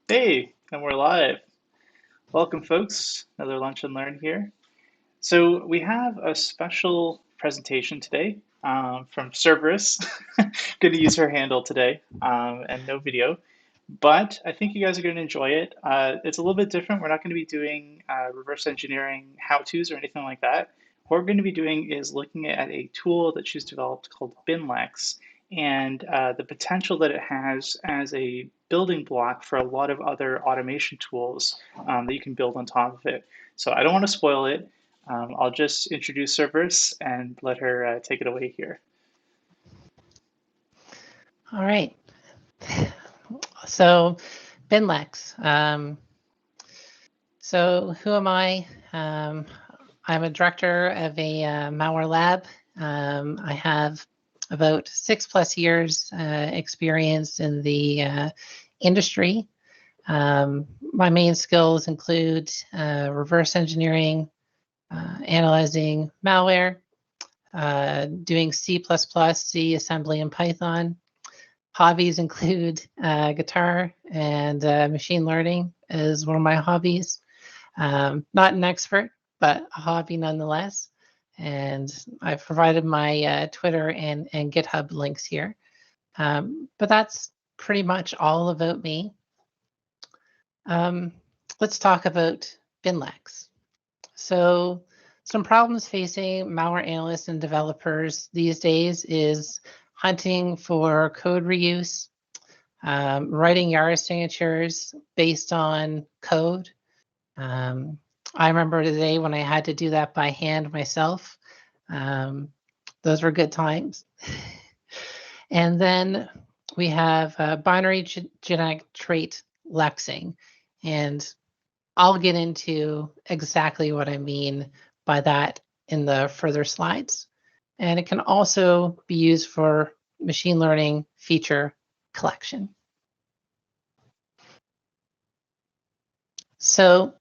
Hey, and we're live. Welcome, folks. Another Lunch and Learn here. So we have a special presentation today from Cerberus. Going to use her handle today and no video, but I think you guys are going to enjoy it. It's a little bit different. We're not going to be doing reverse engineering how-tos or anything like that. What we're going to be doing is looking at a tool that she's developed called Binlex and the potential that it has as a building block for a lot of other automation tools that you can build on top of it. So I don't want to spoil it. I'll just introduce Cerberus and let her take it away here. All right. So, Binlex. So who am I? I'm a director of a malware lab. I have about 6+ years experience in the industry. My main skills include reverse engineering, analyzing malware, doing C++, C assembly, and Python. Hobbies include guitar and machine learning is one of my hobbies. Not an expert, but a hobby nonetheless. And I've provided my Twitter and GitHub links here. But that's pretty much all about me. Let's talk about Binlex. So some problems facing malware analysts and developers these days is hunting for code reuse, writing Yara signatures based on code. I remember the day when I had to do that by hand myself. Those were good times. And then we have binary genetic trait lexing. And I'll get into exactly what I mean by that in the further slides. And it can also be used for machine learning feature collection. So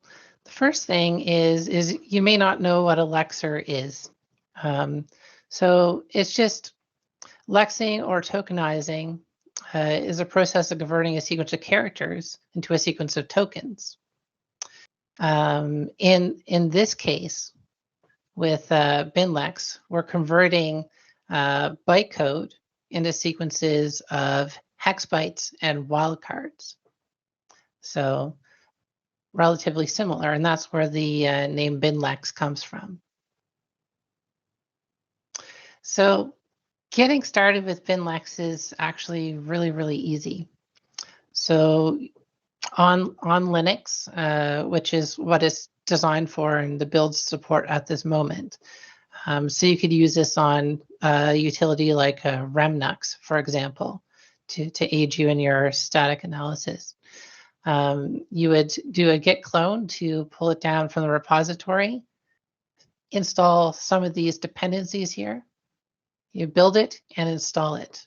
the first thing is you may not know what a Lexer is. So it's just lexing or tokenizing is a process of converting a sequence of characters into a sequence of tokens. In this case, with Binlex, we're converting bytecode into sequences of hex bytes and wildcards. So relatively similar, and that's where the name Binlex comes from. So getting started with Binlex is actually really easy. So on Linux, which is what it's designed for and the build support at this moment. So you could use this on a utility like Remnux, for example, to aid you in your static analysis. You would do a git clone to pull it down from the repository, install some of these dependencies here, you build it and install it.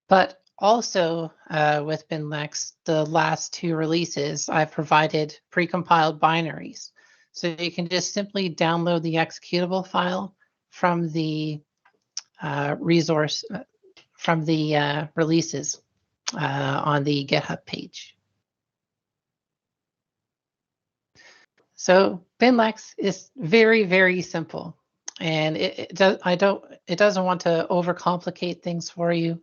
But also with Binlex, the last 2 releases, I've provided precompiled binaries. So you can just simply download the executable file from the resource, from the releases on the GitHub page. So Binlex is very simple, and it doesn't want to overcomplicate things for you.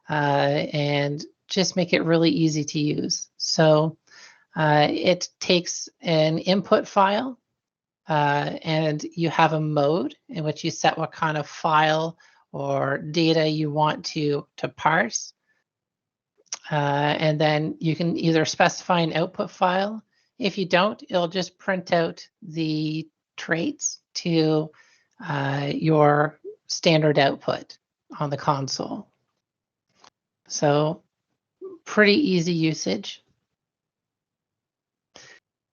And just make it really easy to use. So it takes an input file and you have a mode in which you set what kind of file or data you want to parse. And then you can either specify an output file. If you don't, it'll just print out the traits to your standard output on the console. So pretty easy usage.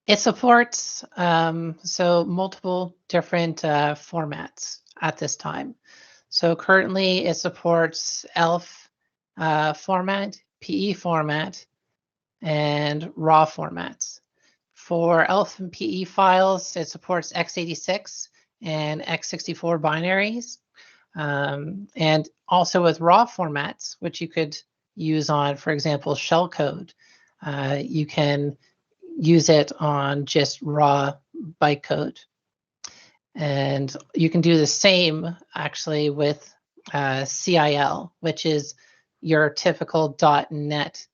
It supports so multiple different formats at this time. So currently it supports ELF format, PE format, and RAW formats. For ELF and PE files, it supports x86 and x64 binaries. And also with raw formats, which you could use on, for example, shellcode, you can use it on just raw bytecode. And you can do the same actually with CIL, which is your typical .NET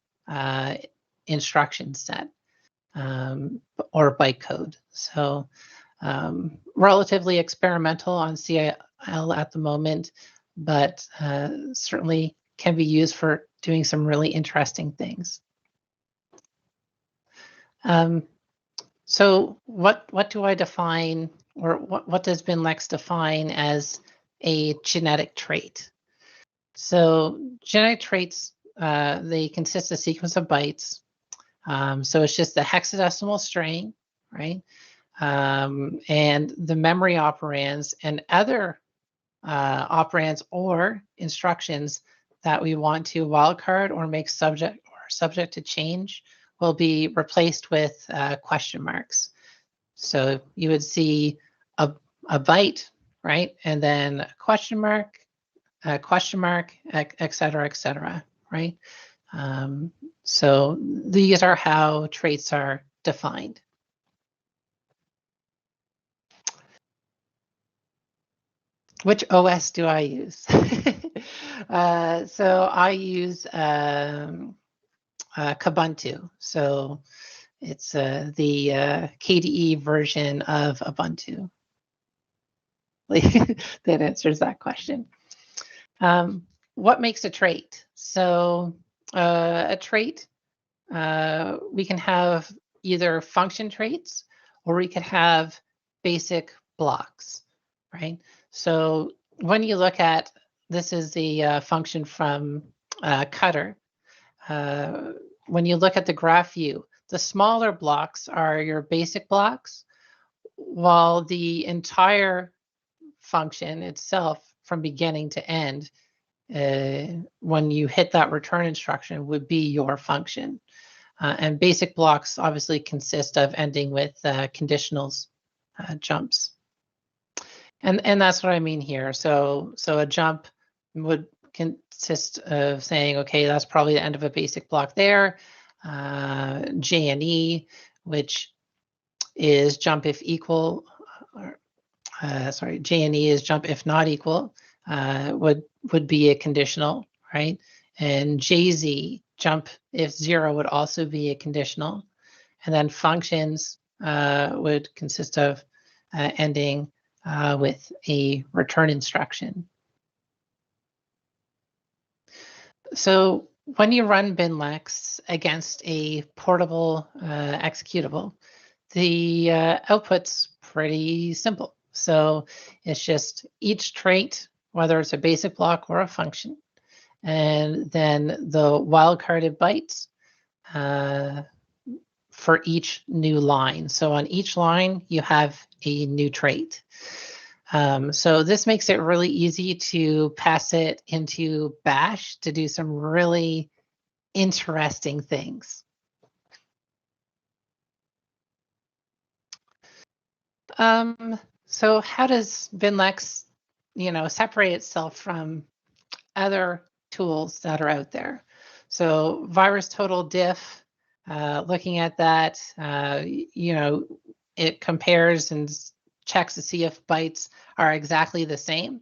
instruction set or bytecode. So relatively experimental on CIL at the moment, but certainly can be used for doing some really interesting things. So what do I define, or what does Binlex define as a genetic trait? So genetic traits, they consist of a sequence of bytes. So it's just a hexadecimal string, right? And the memory operands and other operands or instructions that we want to wildcard or make subject to change will be replaced with question marks. So you would see a byte, right? And then a question mark, et cetera, right? So these are how traits are defined. Which OS do I use? So I use Kubuntu. So it's the KDE version of Ubuntu. That answers that question. What makes a trait? So a trait, we can have either function traits or we could have basic blocks, right? So when you look at, this is the function from Cutter. When you look at the graph view, the smaller blocks are your basic blocks, while the entire function itself from beginning to end, when you hit that return instruction, would be your function. And basic blocks obviously consist of ending with conditionals jumps. And that's what I mean here. So a jump would consist of saying, okay, that's probably the end of a basic block there. J&E, which is jump if equal, J&E is jump if not equal, would be a conditional, right? And JZ, jump if 0, would also be a conditional. And then functions would consist of ending with a return instruction. So when you run Binlex against a portable executable, the output's pretty simple. So it's just each trait, whether it's a basic block or a function, and then the wildcarded bytes for each new line. So on each line, you have a new trait. So this makes it really easy to pass it into Bash to do some really interesting things. So how does Binlex, separate itself from other tools that are out there? So VirusTotal looking at that, it compares and checks to see if bytes are exactly the same,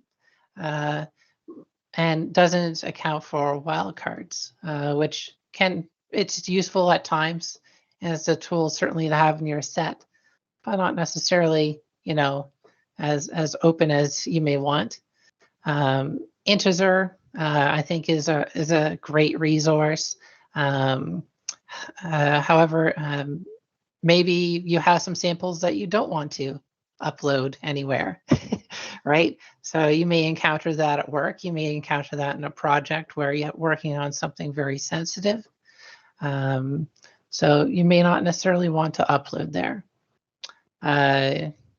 and doesn't account for wildcards, which it's useful at times, and it's a tool certainly to have in your set, but not necessarily, as open as you may want. Integer, I think, is a great resource. However, maybe you have some samples that you don't want to upload anywhere, right? So you may encounter that at work. You may encounter that in a project where you're working on something very sensitive. So you may not necessarily want to upload there.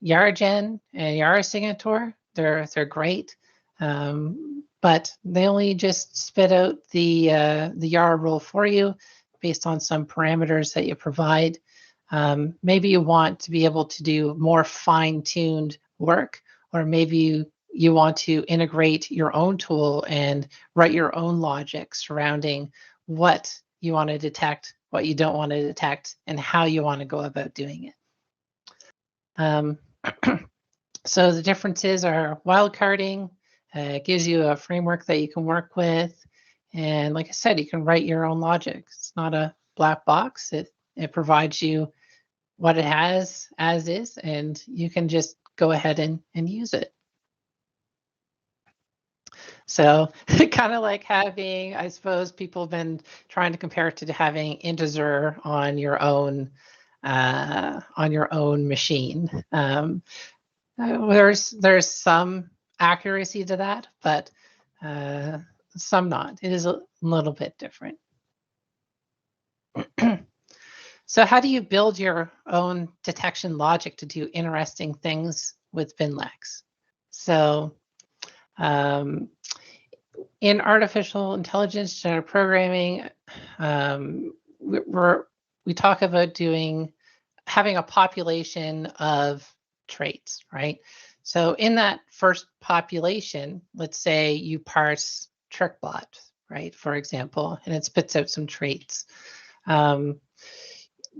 YaraGen and Yara Signature, they're great, but they only just spit out the Yara Rule for you based on some parameters that you provide. Maybe you want to be able to do more fine-tuned work, or maybe you want to integrate your own tool and write your own logic surrounding what you want to detect what you don't want to detect, and how you want to go about doing it. So the differences are wildcarding. It gives you a framework that you can work with. And like I said, you can write your own logic. It's not a black box. It provides you what it has as is, and you can just go ahead and use it. So kind of like having, I suppose people have been trying to compare it to having integer on your own machine. There's some accuracy to that, but some not. It is a little bit different. So how do you build your own detection logic to do interesting things with Binlex? So in artificial intelligence, generative programming, we talk about having a population of traits, right? So in that first population, let's say you parse TrickBot, right, for example, and it spits out some traits.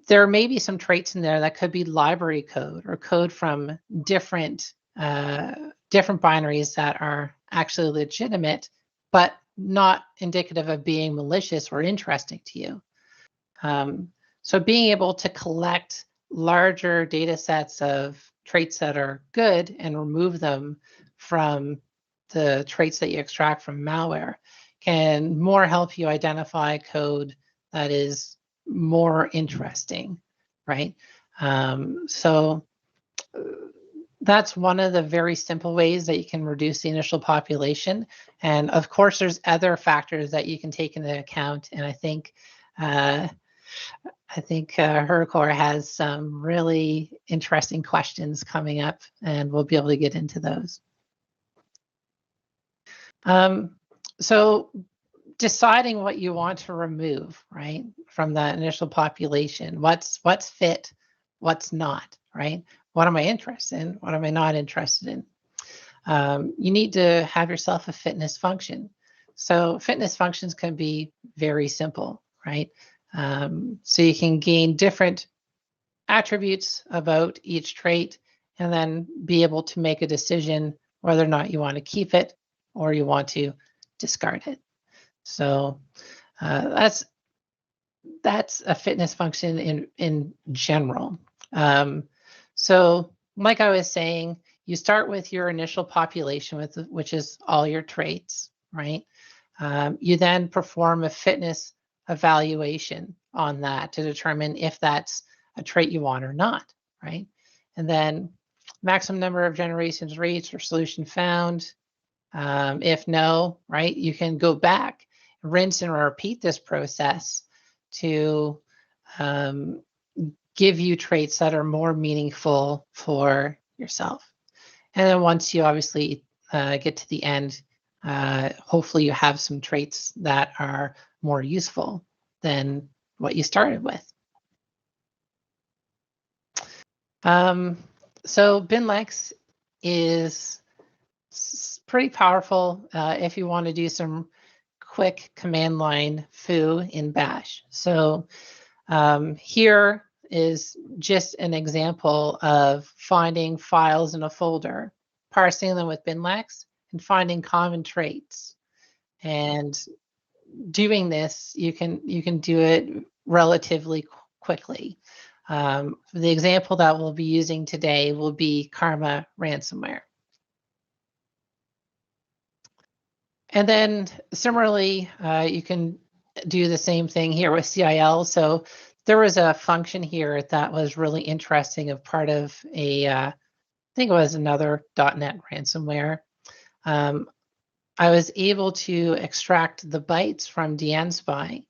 There may be some traits in there that could be library code or code from different binaries that are actually legitimate, but not indicative of being malicious or interesting to you. So being able to collect larger data sets of traits that are good and remove them from the traits that you extract from malware can more help you identify code that is more interesting, right? So that's one of the very simple ways that you can reduce the initial population. And of course, there's other factors that you can take into account. And I think HerCore has some really interesting questions coming up, and we'll be able to get into those. So deciding what you want to remove, right, from that initial population, what's fit, what's not, right? What am I interested in? What am I not interested in? You need to have yourself a fitness function. So fitness functions can be very simple, right? So you can gain different attributes about each trait and then be able to make a decision whether or not you want to keep it or you want to discard it. So that's a fitness function in general. So like I was saying, you start with your initial population, which is all your traits, right? You then perform a fitness evaluation on that to determine if that's a trait you want or not, right? And then maximum number of generations reached or solution found. If no, right, you can go back, rinse and repeat this process to give you traits that are more meaningful for yourself. And then once you obviously get to the end, hopefully you have some traits that are more useful than what you started with. So Binlex is pretty powerful if you want to do some quick command line foo in bash. So here is just an example of finding files in a folder, parsing them with Binlex, and finding common traits. And doing this, you can do it relatively quickly. The example that we'll be using today will be Karma ransomware. And then similarly, you can do the same thing here with CIL. So there was a function here that was really interesting of part of I think it was another .NET ransomware. I was able to extract the bytes from DNSpy,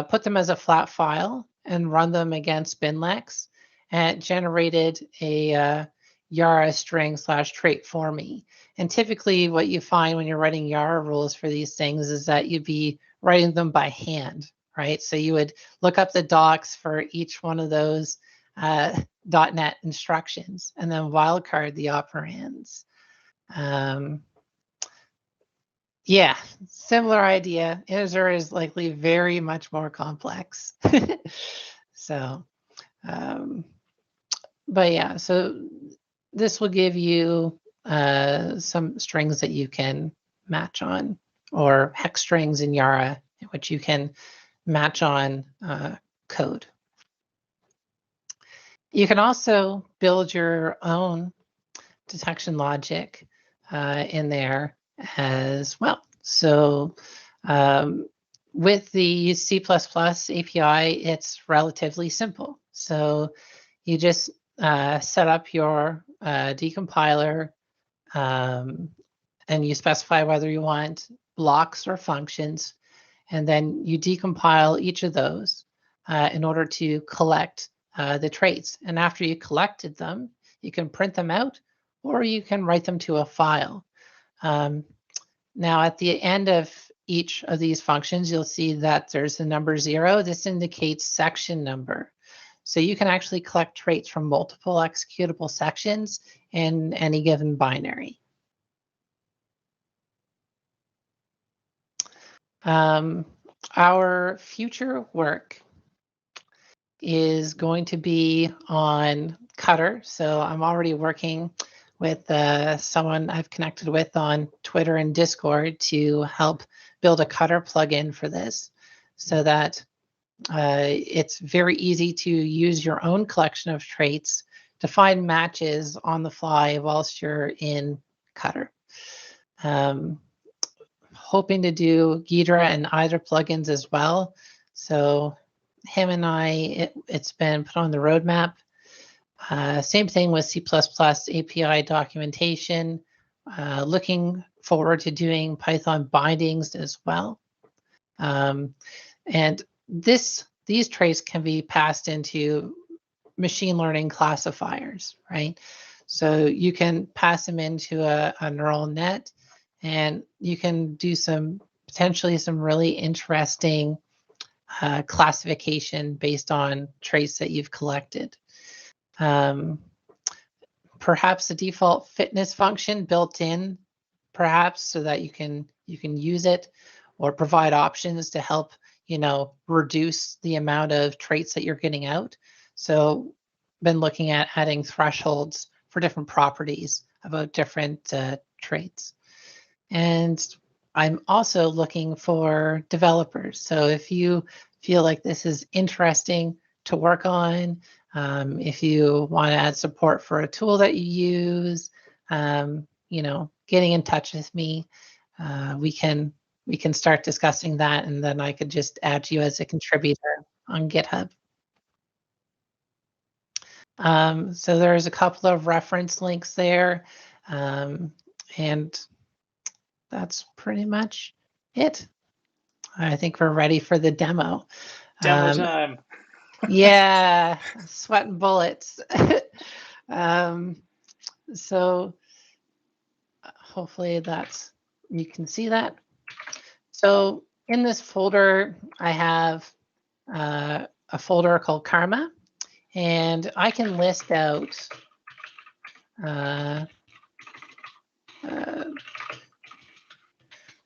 put them as a flat file, and run them against Binlex, and it generated a Yara string / trait for me. And typically what you find when you're writing Yara rules for these things is that you'd be writing them by hand, right? So you would look up the docs for each one of those .NET instructions and then wildcard the operands. Yeah, similar idea. Integer is likely very much more complex. So, but yeah, so this will give you some strings that you can match on, or hex strings in Yara, which you can match on code. You can also build your own detection logic in there as well. So with the C++ API, it's relatively simple. So you just set up your decompiler, and you specify whether you want blocks or functions, and then you decompile each of those in order to collect the traits. And after you collected them, you can print them out, or you can write them to a file. Now, at the end of each of these functions, you'll see that there's the number 0. This indicates section number. So you can actually collect traits from multiple executable sections in any given binary. Our future work is going to be on Cutter. So I'm already working with someone I've connected with on Twitter and Discord to help build a Cutter plugin for this, so that it's very easy to use your own collection of traits to find matches on the fly whilst you're in Cutter. Hoping to do Ghidra and Hydra plugins as well. So him and I, it's been put on the roadmap. Same thing with C++ API documentation. Looking forward to doing Python bindings as well. And these traits can be passed into machine learning classifiers, right? So you can pass them into a neural net, and you can do potentially some really interesting classification based on traits that you've collected. Perhaps a default fitness function built in, perhaps, so that you can use it, or provide options to help reduce the amount of traits that you're getting out. So been looking at adding thresholds for different properties about different traits. And I'm also looking for developers. So if you feel like this is interesting to work on, if you want to add support for a tool that you use, getting in touch with me, we can start discussing that, and then I could just add you as a contributor on GitHub. So there's a couple of reference links there, and that's pretty much it. I think we're ready for the demo. Demo time. Yeah, sweating bullets. So hopefully you can see that. So in this folder, I have a folder called Karma, and I can list out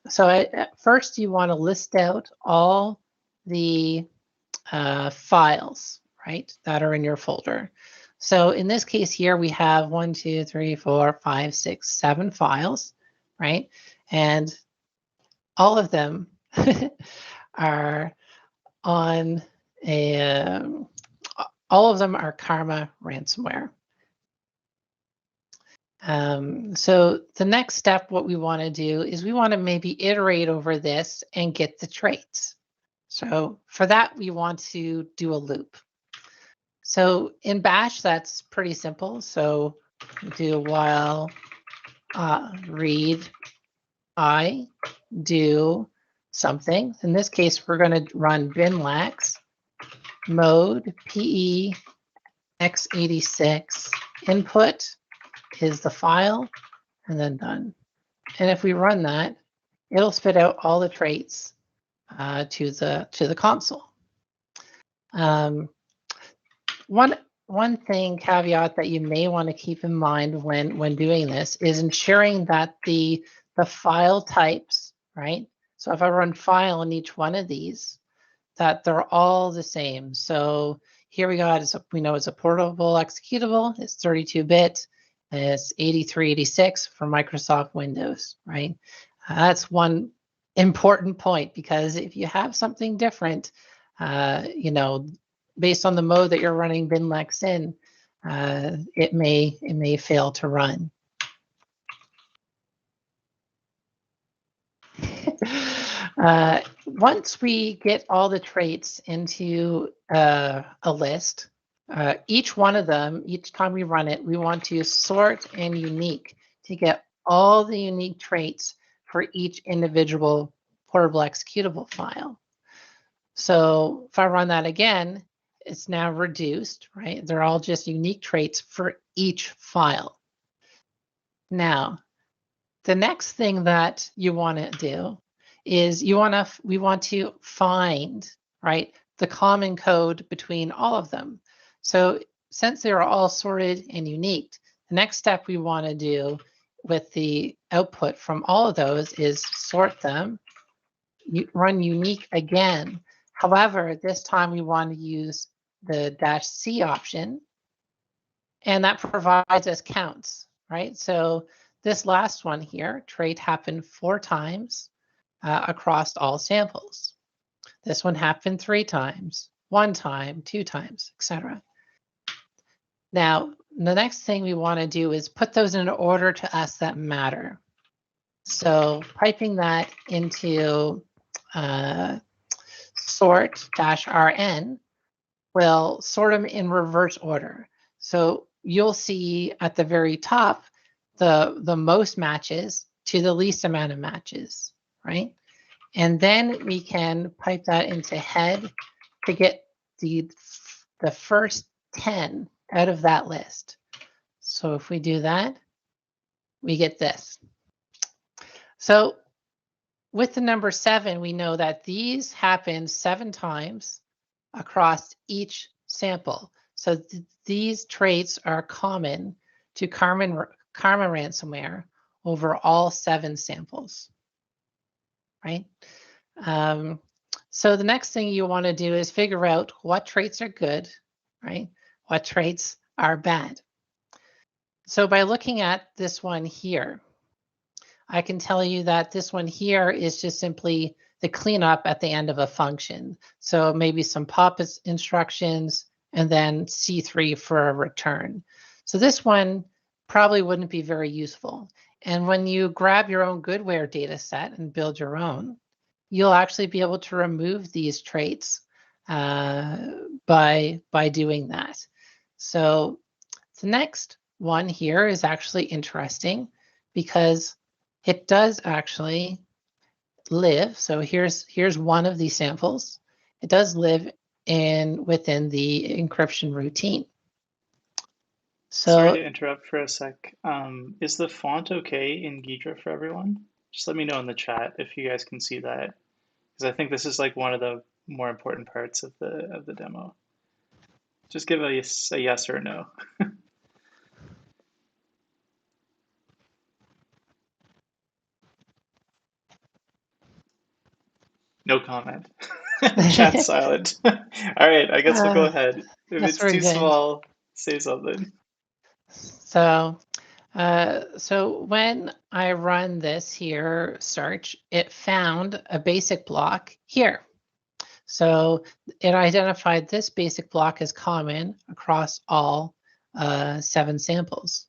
so at first you want to list out all the files, right, that are in your folder. So in this case here, we have 1, 2, 3, 4, 5, 6, 7 files, right? And all of them are on all of them are Karma ransomware. So the next step, what we want to do is we want to maybe iterate over this and get the traits. So for that, we want to do a loop. So in Bash, that's pretty simple. So do while read I do something. In this case, we're going to run binlex mode PE x86 input is the file, and then done. And if we run that, it'll spit out all the traits to the console. One thing, caveat, that you may want to keep in mind when doing this is ensuring that the file types, right? So if I run file in each one of these, that they're all the same. So here we got, we know it's a portable executable. It's 32-bit. It's 8386 for Microsoft Windows, right? That's one important point, because if you have something different, you know, based on the mode that you're running Binlex in, it may fail to run. Once we get all the traits into a list, each one of them, each time we run it, we want to sort and unique to get all the unique traits for each individual portable executable file. So if I run that again, it's now reduced, right? They're all just unique traits for each file. Now, the next thing that you want to do is we want to find, right, the common code between all of them. So since they're all sorted and unique, the next step we want to do with the output from all of those is sort them, run unique again. However, this time we want to use the -C option, and that provides us counts, right? So this last one here, trait happened 4 times across all samples. This one happened 3 times, 1 time, 2 times, etc. Now, the next thing we want to do is put those in order to us that matter. So piping that into sort-rn will sort them in reverse order. So you'll see at the very top the most matches to the least amount of matches, right? And then we can pipe that into head to get the first 10 out of that list. So if we do that, we get this. So with the number 7, we know that these happen 7 times across each sample. So these traits are common to Karma ransomware over all 7 samples, right? So the next thing you want to do is figure out what traits are good, right? What traits are bad. So by looking at this one here, I can tell you that this one here is just simply the cleanup at the end of a function. So maybe some pop instructions and then C3 for a return. So this one probably wouldn't be very useful. And when you grab your own goodware data set and build your own, you'll actually be able to remove these traits by doing that. So the next one here is actually interesting because it does actually live. So here's one of these samples. It does live within the encryption routine. So sorry to interrupt for a sec. Is the font okay in Ghidra for everyone? Just let me know in the chat if you guys can see that, because I think this is like one of the more important parts of the demo. Just give a yes or a no. No comment. Chat's silent. All right, I guess we'll go ahead. If that's it's very too good. small, say something. So, so when I run this here search, it found a basic block here. So it identified this basic block as common across all 7 samples.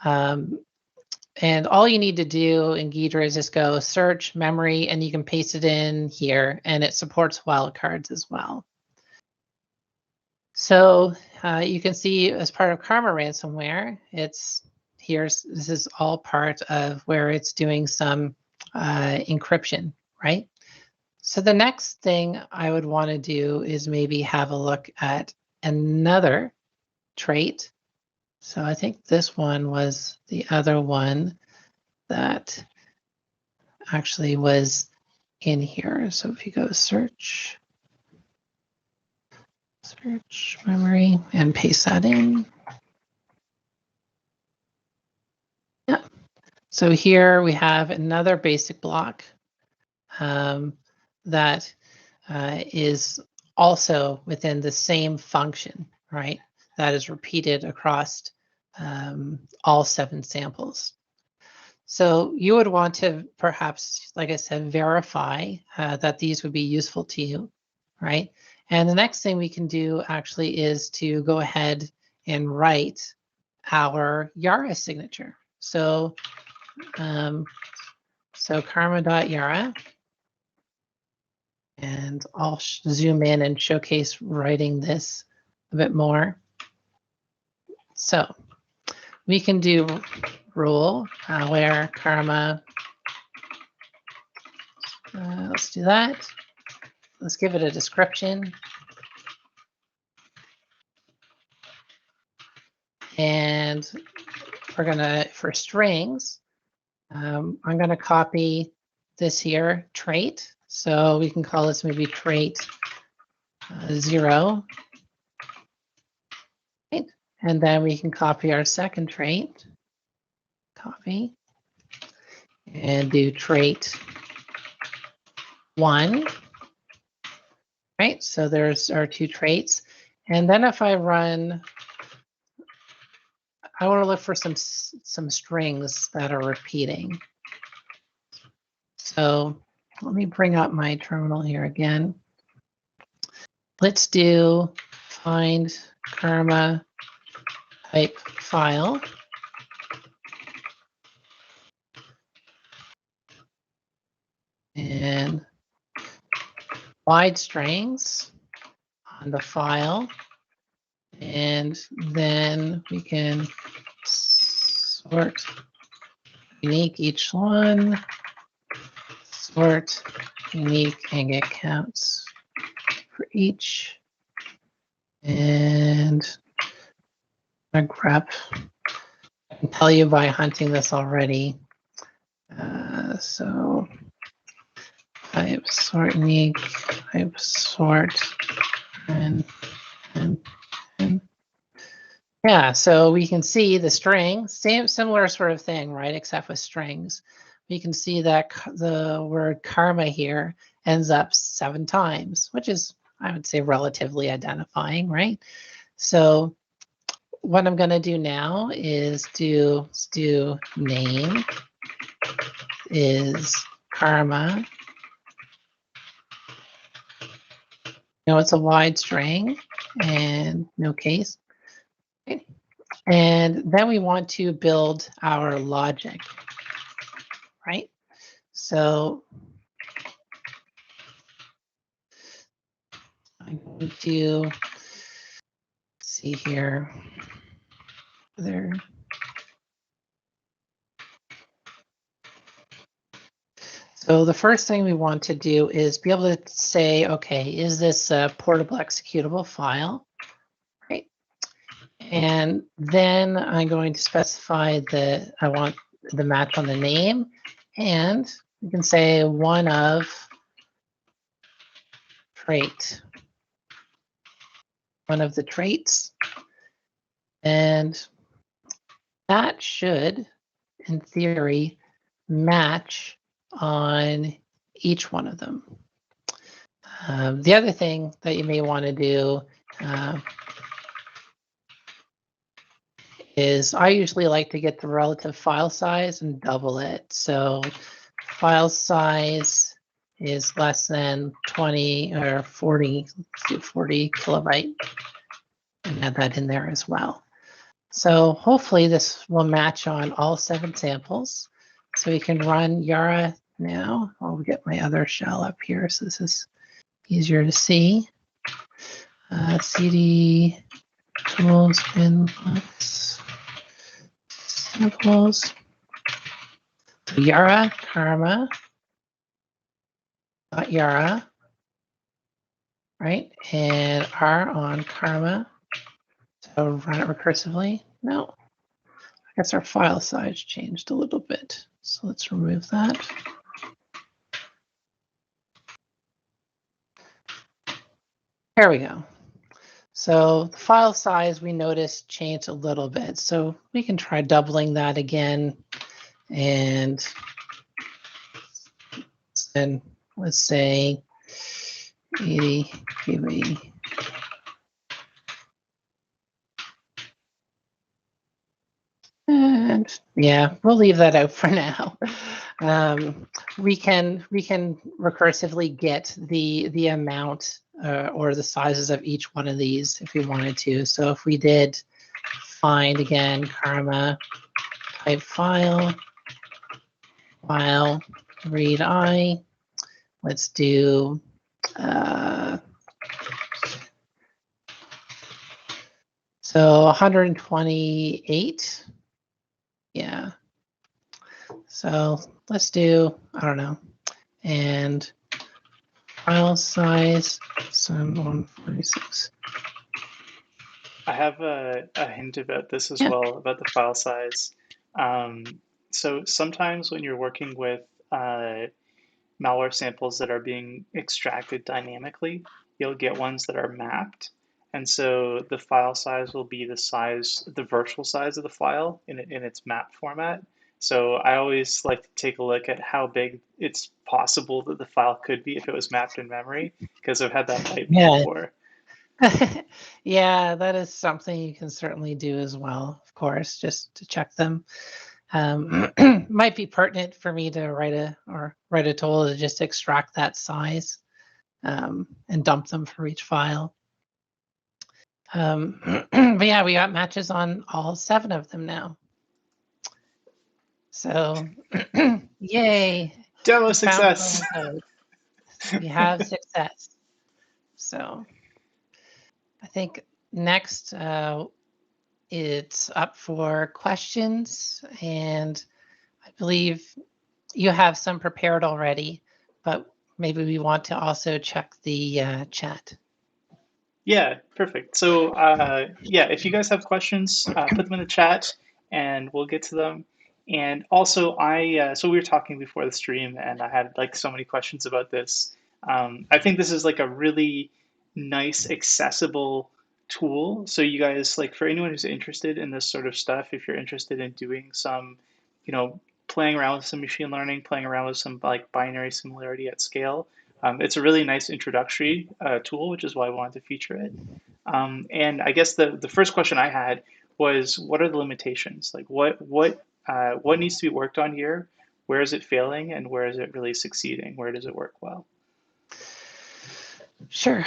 And all you need to do in Ghidra is just go search memory, and you can paste it in here, and it supports wildcards as well. So you can see as part of Karma ransomware, this is all part of where it's doing some encryption, right? So the next thing I would want to do is maybe have a look at another trait. So I think this one was the other one that actually was in here. So if you go search memory and paste that in. Yeah. So here we have another basic block that is also within the same function, right? That is repeated across all 7 samples. So you would want to perhaps, like I said, verify that these would be useful to you, right? And the next thing we can do actually is to go ahead and write our Yara signature. So, karma.yara, and I'll zoom in and showcase writing this a bit more. So we can do rule, where karma, let's do that. Let's give it a description. And we're gonna, for strings, I'm gonna copy this here, trait. So we can call this maybe trait 0. Right? And then we can copy our second trait, copy, and do trait 1. Right, so there's our 2 traits. And then if I run, I want to look for some strings that are repeating. So let me bring up my terminal here again. Let's do find karma type file. And wide strings on the file. And then we can sort unique each one, sort unique, and get counts for each. And I'm gonna grep. I can tell you by hunting this already. So type sort unique, type sort, and yeah, so we can see the string, similar sort of thing, right? Except with strings. We can see that the word karma here ends up 7 times, which is, I would say, relatively identifying, right? So what I'm going to do now is do name is karma. No, it's a wide string and no case. Okay. And then we want to build our logic, right? So I'm going to see here. There. So the first thing we want to do is be able to say, okay, is this a portable executable file? Right. And then I'm going to specify that I want the match on the name, and we can say one of trait, one of the traits, and that should, in theory, match on each one of them. The other thing that you may want to do is I usually like to get the relative file size and double it. So file size is less than 20 or 40, let's do 40 kilobyte, and add that in there as well. So hopefully this will match on all 7 samples. So we can run Yara now. I'll get my other shell up here so this is easier to see. CD tools Binlex samples. So Yara karma .yara, right? And R on karma. So run it recursively. No, I guess our file size changed a little bit. So let's remove that. There we go. So the file size we noticed changed a little bit. So we can try doubling that again. And then let's say 80 QE. And yeah, we'll leave that out for now. We can recursively get the amount or the sizes of each one of these if we wanted to. So if we did find again karma type file read I, let's do so 128. Yeah. So let's do, I don't know, and file size, so 146. I have a hint about this as well, about the file size. So sometimes when you're working with malware samples that are being extracted dynamically, you'll get ones that are mapped. And so the file size will be the size, the virtual size of the file in its map format. So I always like to take a look at how big it's possible that the file could be if it was mapped in memory, because I've had that bite me before. Yeah, that is something you can certainly do as well, of course, just to check them. Might be pertinent for me to write a tool to just extract that size and dump them for each file. But yeah, we got matches on all 7 of them now. So yay! Demo success. We have success. So I think next it's up for questions, and I believe you have some prepared already, but maybe we want to also check the chat. Yeah, perfect. So yeah, if you guys have questions, put them in the chat and we'll get to them. And also so we were talking before the stream and I had like so many questions about this. I think this is like a really nice, accessible tool. So you guys, like for anyone who's interested in this sort of stuff, if you're interested in doing some, playing around with some machine learning, playing around with some like binary similarity at scale, it's a really nice introductory tool, which is why I wanted to feature it. And I guess the first question I had was, what are the limitations? Like, what needs to be worked on here? Where is it failing, and where is it really succeeding? Where does it work well? Sure.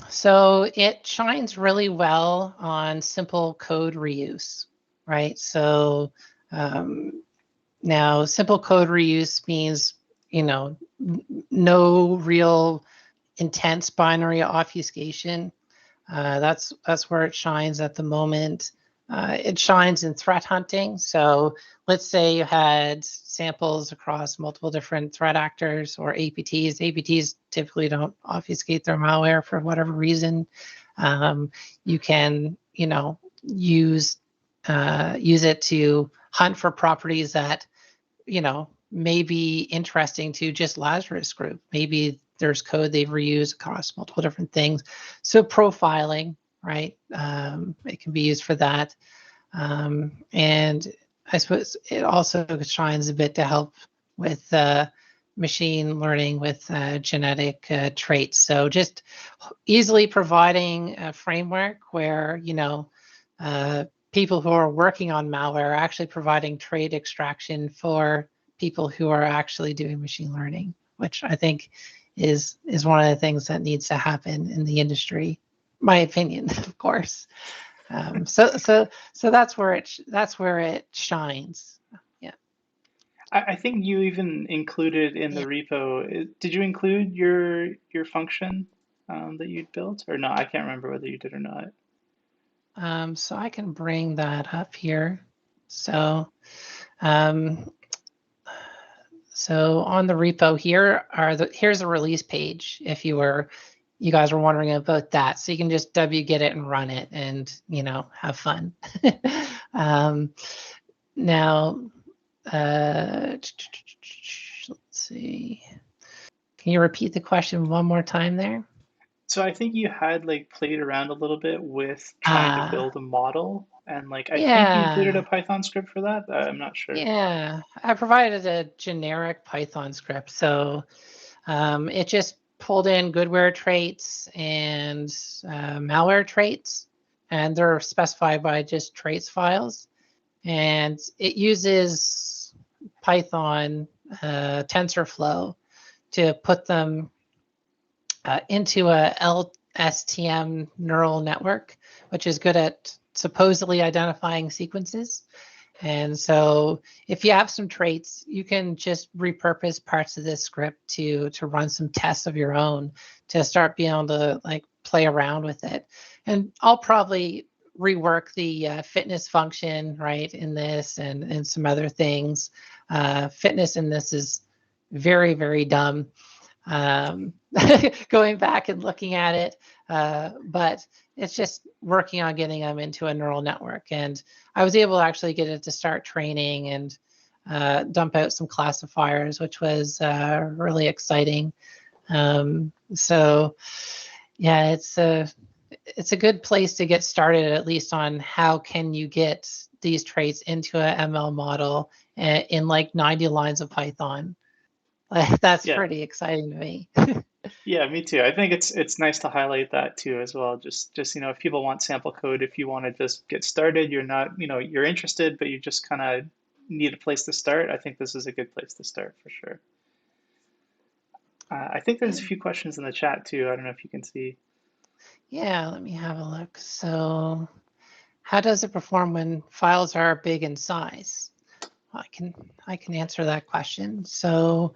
So it shines really well on simple code reuse, right? So now simple code reuse means, no real intense binary obfuscation. That's where it shines at the moment. It shines in threat hunting. So let's say you had samples across multiple different threat actors or APTs. APTs typically don't obfuscate their malware for whatever reason. You can, use it to hunt for properties that, may be interesting to just Lazarus Group. Maybe there's code they've reused across multiple different things. So profiling, right? It can be used for that. And I suppose it also shines a bit to help with machine learning with genetic traits. So just easily providing a framework where, people who are working on malware are actually providing trait extraction for people who are actually doing machine learning, which I think is one of the things that needs to happen in the industry, my opinion, of course. So that's where it shines. Yeah. I think you even included in the repo. Did you include your function that you'd built, or no? I can't remember whether you did or not. So I can bring that up here. So so on the repo here here's a release page if you guys were wondering about that. So you can just wget it and run it and, have fun. Now, let's see. Can you repeat the question one more time there? So I think you had like played around a little bit with trying to build a model, and like I think you included a Yeah, Python script for that. I'm not sure. yeah. I provided a generic Python script, so it just pulled in goodware traits and malware traits, and they're specified by just traits files. And it uses Python TensorFlow to put them into a LSTM neural network, which is good at supposedly identifying sequences. And so if you have some traits, you can just repurpose parts of this script to run some tests of your own to start being able to like play around with it. And I'll probably rework the fitness function right in this and some other things. Fitness in this is very, very dumb. um, Going back and looking at it. But it's just working on getting them into a neural network. And I was able to actually get it to start training and dump out some classifiers, which was really exciting. So yeah, it's a good place to get started, at least on how can you get these traits into a ML model in like 90 lines of Python. That's Yeah. pretty exciting to me. Yeah, me too. I think it's nice to highlight that too as well. Just if people want sample code, if you want to just get started, you're not, you're interested, but you just kind of need a place to start. I think this is a good place to start for sure. I think there's a few questions in the chat too. I don't know if you can see. Yeah, let me have a look. So, how does it perform when files are big in size? Well, I can answer that question. So,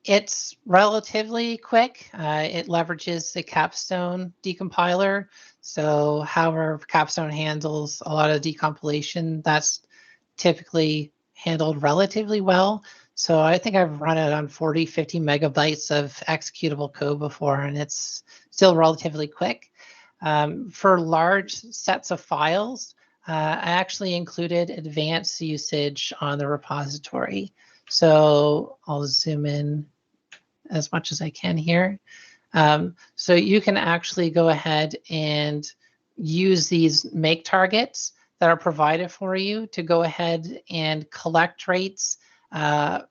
it's relatively quick. It leverages the Capstone decompiler. So, however Capstone handles a lot of decompilation, that's typically handled relatively well. So I think I've run it on 40, 50 megabytes of executable code before, and it's still relatively quick. For large sets of files, I actually included advanced usage on the repository. So I'll zoom in as much as I can here. So you can actually go ahead and use these make targets that are provided for you to go ahead and collect traits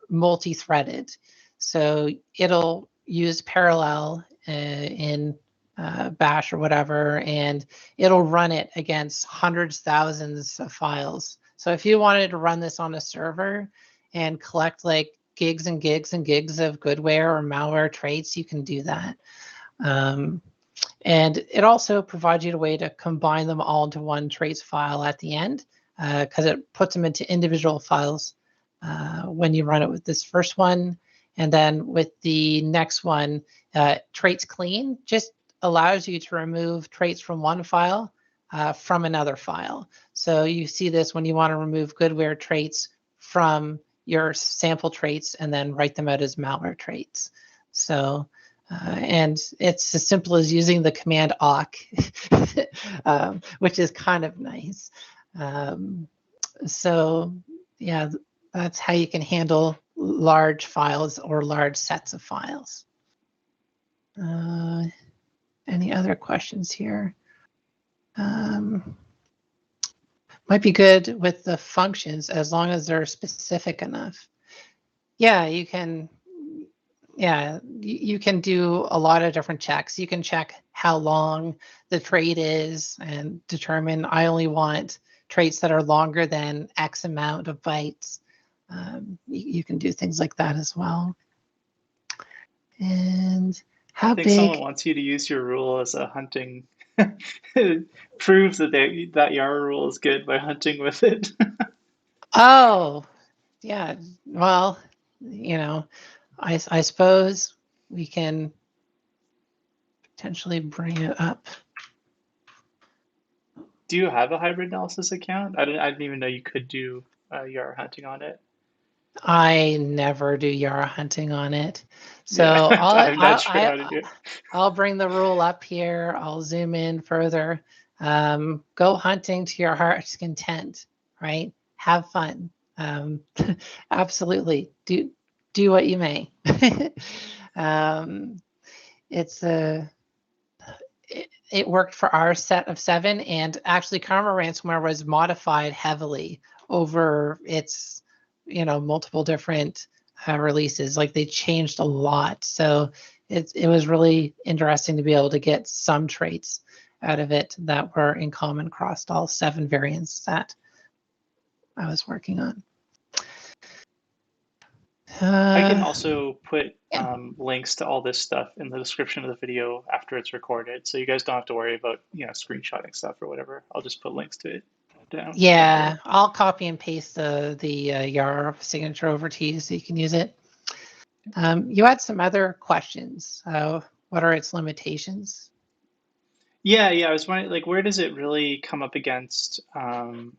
multi-threaded. So it'll use parallel in Bash or whatever, and it'll run it against hundreds, thousands of files. So if you wanted to run this on a server and collect like gigs and gigs and gigs of goodware or malware traits, you can do that. And it also provides you a way to combine them all into one traits file at the end, because it puts them into individual files when you run it with this first one. And then with the next one, traits clean just allows you to remove traits from one file from another file. So you see this when you want to remove goodware traits from your sample traits and then write them out as malware traits. So, and it's as simple as using the command awk, which is kind of nice. So yeah, that's how you can handle large files or large sets of files. Any other questions here? Might be good with the functions as long as they're specific enough. Yeah, you can. Yeah, you can do a lot of different checks. You can check how long the trait is and determine I only want traits that are longer than X amount of bytes. You can do things like that as well. And I how think someone big? wants you to use your rule as a hunting. It proves that Yara rule is good by hunting with it. Oh, yeah. Well, you know, I suppose we can potentially bring it up. Do you have a hybrid analysis account? I didn't even know you could do Yara hunting on it. I never do Yara hunting on it. Yeah, So I'm not sure how to do it. I'll bring the rule up here. I'll zoom in further. Go hunting to your heart's content, right? Have fun. Absolutely. Do what you may. um, it worked for our set of 7, and actually Karma ransomware was modified heavily over its multiple different releases. Like, they changed a lot, so it was really interesting to be able to get some traits out of it that were in common across all 7 variants that I was working on. I can also put Yeah. links to all this stuff in the description of the video after it's recorded, so you guys don't have to worry about screenshotting stuff or whatever. I'll just put links to it down. Yeah, I'll copy and paste the Yara signature over to you so you can use it. You had some other questions. What are its limitations? Yeah, I was wondering, like, where does it really come up against, the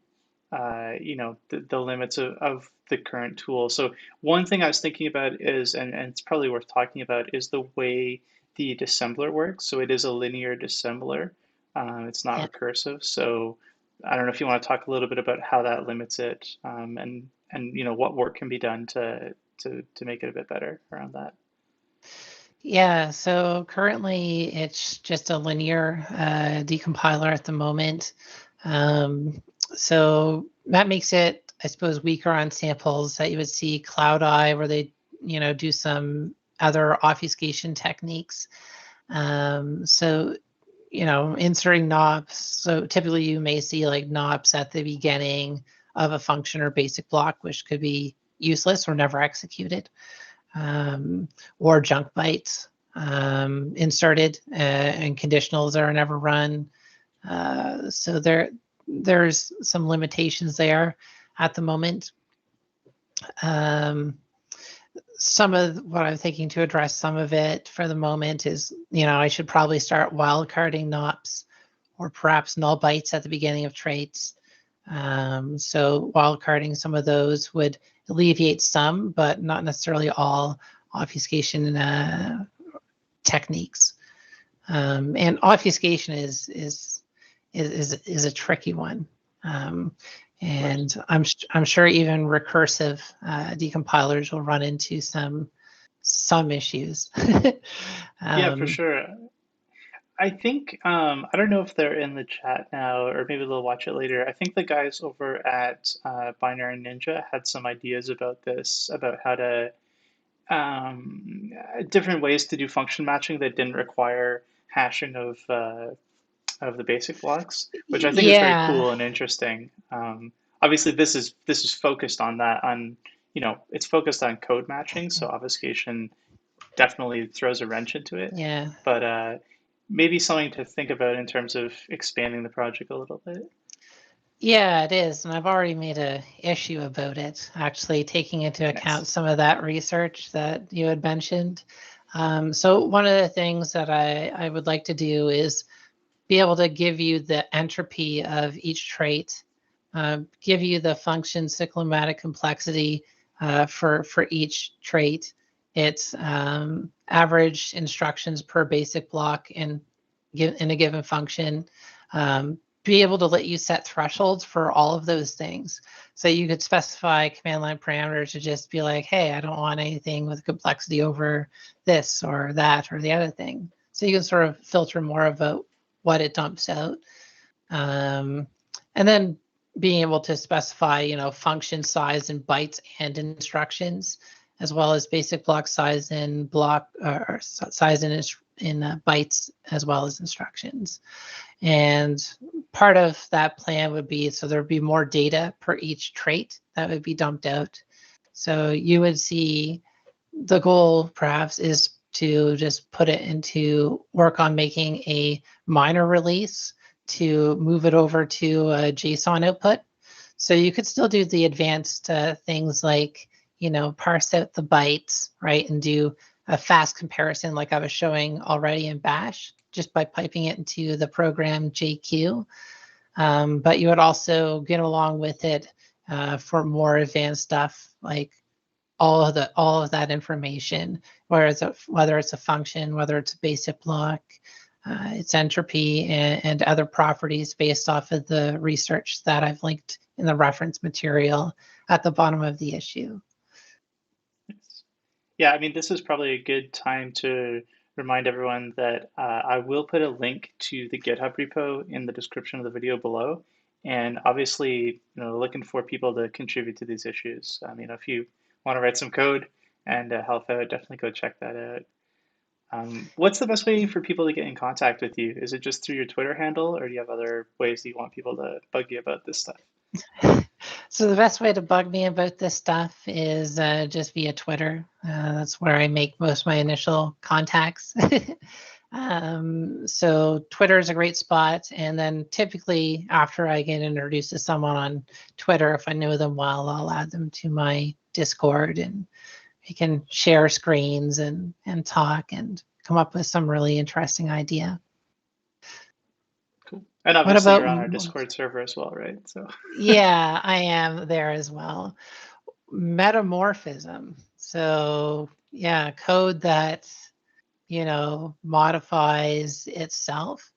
limits of the current tool? So one thing I was thinking about is, and it's probably worth talking about, is the way the dissembler works. So it is a linear dissembler. It's not Yeah. recursive. So I don't know if you want to talk a little bit about how that limits it, and what work can be done to make it a bit better around that. Yeah, so currently it's just a linear decompiler at the moment. So that makes it, I suppose, weaker on samples that you would see Cloud Eye, where they, do some other obfuscation techniques. So, inserting NOPs. So typically you may see like NOPs at the beginning of a function or basic block, which could be useless or never executed. Or junk bytes inserted, and conditionals are never run. So there's some limitations there at the moment. Some of what I'm thinking to address some of it for the moment is, I should probably start wildcarding NOPs or perhaps null bytes at the beginning of traits. So wildcarding some of those would alleviate some, but not necessarily all obfuscation techniques. And obfuscation is a tricky one. And I'm sure even recursive decompilers will run into some issues. Yeah, for sure. I think I don't know if they're in the chat now, or maybe they'll watch it later. I think the guys over at Binary Ninja had some ideas about this, about how to different ways to do function matching that didn't require hashing of the basic blocks, which I think is very Yeah. cool and interesting. Obviously, this is focused on that, it's focused on code matching, so obfuscation definitely throws a wrench into it. Yeah. But maybe something to think about in terms of expanding the project a little bit. Yeah, it is. And I've already made an issue about it, actually taking into account Nice. some of that research that you had mentioned. So one of the things that I would like to do is be able to give you the entropy of each trait, give you the function cyclomatic complexity for each trait, its average instructions per basic block in a given function, be able to let you set thresholds for all of those things. So you could specify command line parameters to just be like, hey, I don't want anything with complexity over this or that or the other thing. So you can sort of filter more about what it dumps out. And then being able to specify, function size in bytes and instructions, as well as basic block size in block or size in bytes, as well as instructions. And part of that plan would be, so there would be more data per each trait that would be dumped out. So you would see the goal perhaps is to just put it into work on making a minor release to move it over to a JSON output. So you could still do the advanced things like, parse out the bytes, right, and do a fast comparison like I was showing already in Bash, just by piping it into the program JQ. But you would also get along with it for more advanced stuff, like all of that information, whether it's a function, whether it's a basic block, its entropy, and other properties based off of the research that I've linked in the reference material at the bottom of the issue. Yeah, I mean, this is probably a good time to remind everyone that I will put a link to the GitHub repo in the description of the video below. And obviously, looking for people to contribute to these issues. If you want to write some code and help out, definitely go check that out. What's the best way for people to get in contact with you? Is it just through your Twitter handle, or do you have other ways that you want people to bug you about this stuff? So the best way to bug me about this stuff is just via Twitter. That's where I make most of my initial contacts. So Twitter is a great spot. And then typically after I get introduced to someone on Twitter, if I know them well, I'll add them to my Discord, and we can share screens and talk and come up with some really interesting idea. Cool. And obviously you're on our Discord server as well, right? So yeah, I am there as well. Metamorphism. So yeah, code that modifies itself.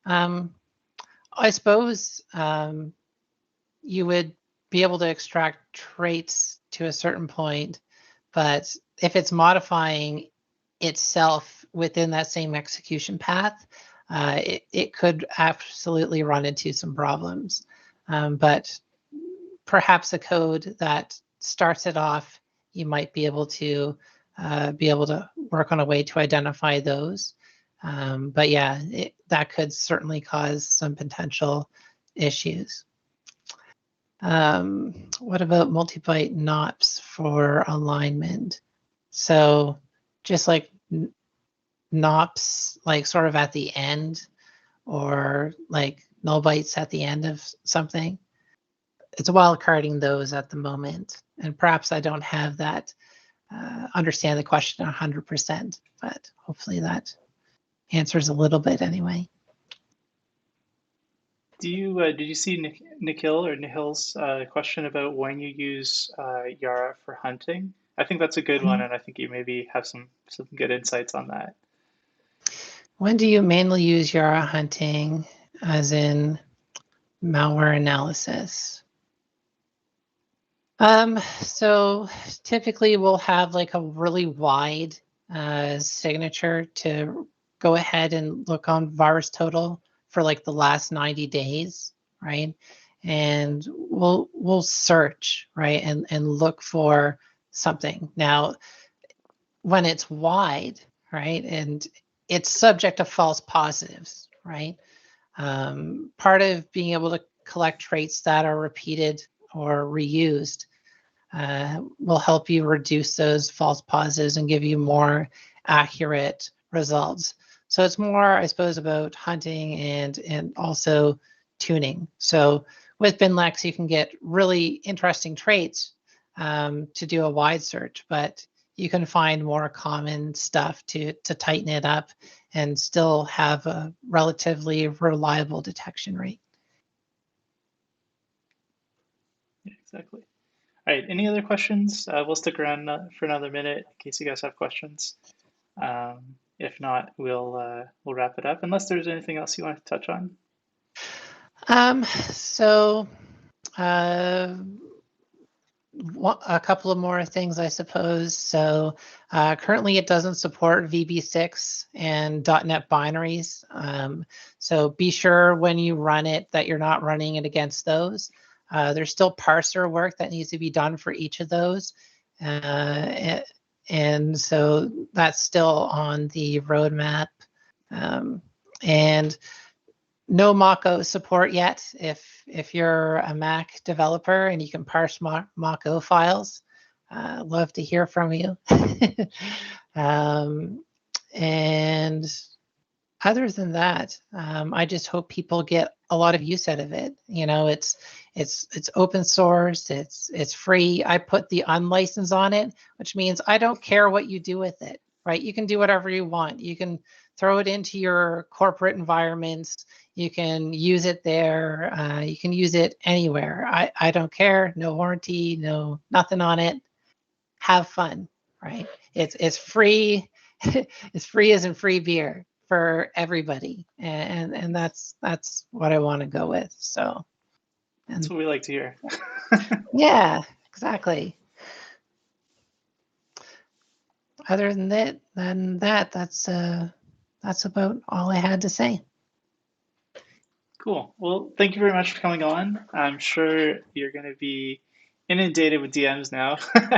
I suppose you would be able to extract traits to a certain point, but if it's modifying itself within that same execution path, it could absolutely run into some problems. But perhaps a code that starts it off, you might be able to work on a way to identify those. But yeah, that could certainly cause some potential issues. What about multi-byte NOPs for alignment? So just like NOPs, like sort of at the end, or like null bytes at the end of something. It's wildcarding those at the moment, and perhaps I don't have that understand the question 100%, but hopefully that answers a little bit anyway. Did you see Nihil's question about when you use Yara for hunting? I think that's a good one, and I think you maybe have some good insights on that. When do you mainly use Yara hunting, as in malware analysis? So typically we'll have like a really wide signature to go ahead and look on VirusTotal for like the last 90 days, right? And we'll search, right, and look for something. Now, when it's wide, right, and it's subject to false positives, right? Part of being able to collect traits that are repeated or reused will help you reduce those false positives and give you more accurate results. So it's more, I suppose, about hunting and also tuning. So with Binlex, you can get really interesting traits to do a wide search, but you can find more common stuff to tighten it up and still have a relatively reliable detection rate. Yeah, exactly. All right, any other questions? We'll stick around for another minute in case you guys have questions. If not, we'll wrap it up, unless there's anything else you want to touch on. A couple of more things, I suppose. So currently it doesn't support VB6 and .NET binaries. So be sure when you run it that you're not running it against those. There's still parser work that needs to be done for each of those. And so that's still on the roadmap. And no Mach-O support yet. If you're a Mac developer and you can parse Mach-O files, love to hear from you. And other than that, I just hope people get a lot of use out of it. It's open source. It's free. I put the unlicensed on it, which means I don't care what you do with it. Right? You can do whatever you want. You can throw it into your corporate environments. You can use it there. You can use it anywhere. I don't care. No warranty. No nothing on it. Have fun. Right? It's free. It's free as in free beer for everybody, and that's what I want to go with. So that's what we like to hear. Yeah, exactly. other than that, that's about all I had to say. Cool. Well, thank you very much for coming on. I'm sure you're going to be inundated with DMs now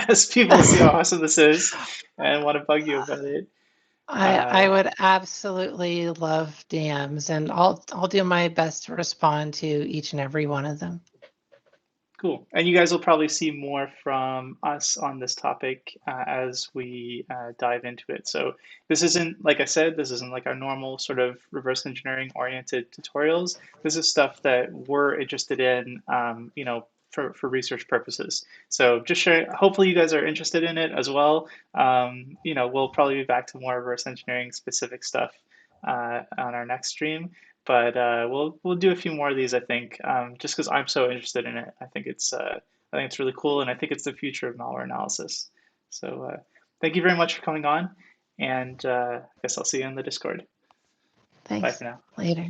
as people see how awesome this is and want to bug you about it. I would absolutely love DMs, and I'll do my best to respond to each and every one of them. Cool. And you guys will probably see more from us on this topic as we dive into it. So this isn't, like I said, this isn't like our normal sort of reverse engineering oriented tutorials. This is stuff that we're interested in, for research purposes. So just share, hopefully you guys are interested in it as well. We'll probably be back to more reverse engineering specific stuff on our next stream. But we'll do a few more of these, I think, just because I'm so interested in it. I think it's really cool, and I think it's the future of malware analysis. So thank you very much for coming on, and I guess I'll see you in the Discord. Bye Thanks. for now. Later.